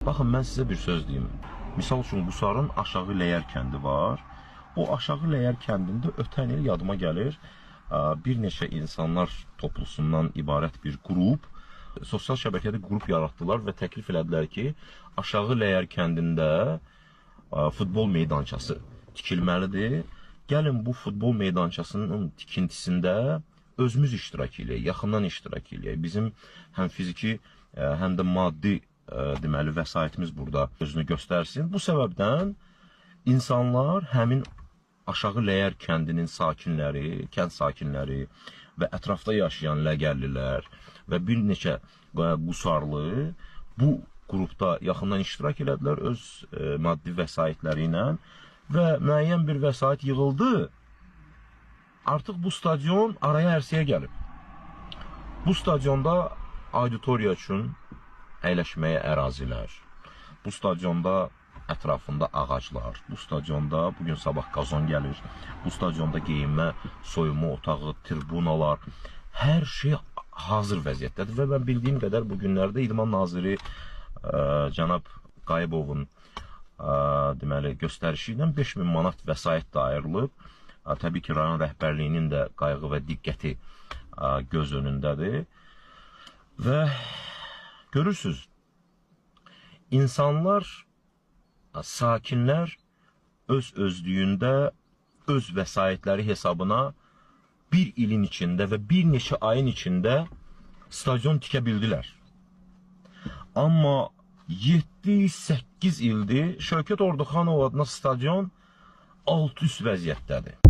Baxın, mən sizə bir söz deyim. Misal üçün, Qusarın Aşağı Ləyər kəndi var. O Aşağı Ləyər kəndində ötən il yadıma gəlir, bir neçə insanlar toplusundan ibarət bir qrup, sosial şəbəkədə qrup yaratdılar və təklif elədilər ki, Aşağı Ləyər kəndində futbol meydançası tikilməlidir. Gəlin bu futbol meydançasının tikintisində özümüz iştirak eləyək, yaxından iştirak eləyək. Bizim həm fiziki, həm də maddi deməli vəsaitimiz burada özünü göstərsin. Bu səbəbdən insanlar həmin Aşağı Ləyər kəndinin sakinləri, kənd sakinləri və ətrafda yaşayan Ləgərlilər və bir neçə Qusarlı bu qrupda yaxından iştirak elədilər öz maddi vəsaitləri ilə və müəyyən bir vəsait yığıldı. Artıq bu stadion araya ərsəyə gəlib. Bu stadionda auditoriya üçün əyləşməyə ərazilər, bu stadionda ətrafında ağaclar, bu stadionda bugün sabah qazon gəlir, bu stadionda geyinmə, soyunma otağı, tribunalar, hər şey hazır vəziyyətdədir və mən bildiyim qədər bu günlərdə İdman Naziri cənab Qayıbovun deməli göstərişi ilə 5000 manat vəsait də ayrılıb. Təbii ki, rayon rəhbərliyinin də qayğı və diqqəti göz önündədir. Və görürsünüz, insanlar, sakinlər öz-özlüyündə, öz vəsaitləri hesabına bir ilin içində və bir neçə ayın içində stadion tikə bildilər. Amma 7-8 ildir Şövkət Orduxanov adına stadion alt-üst vəziyyətdədir.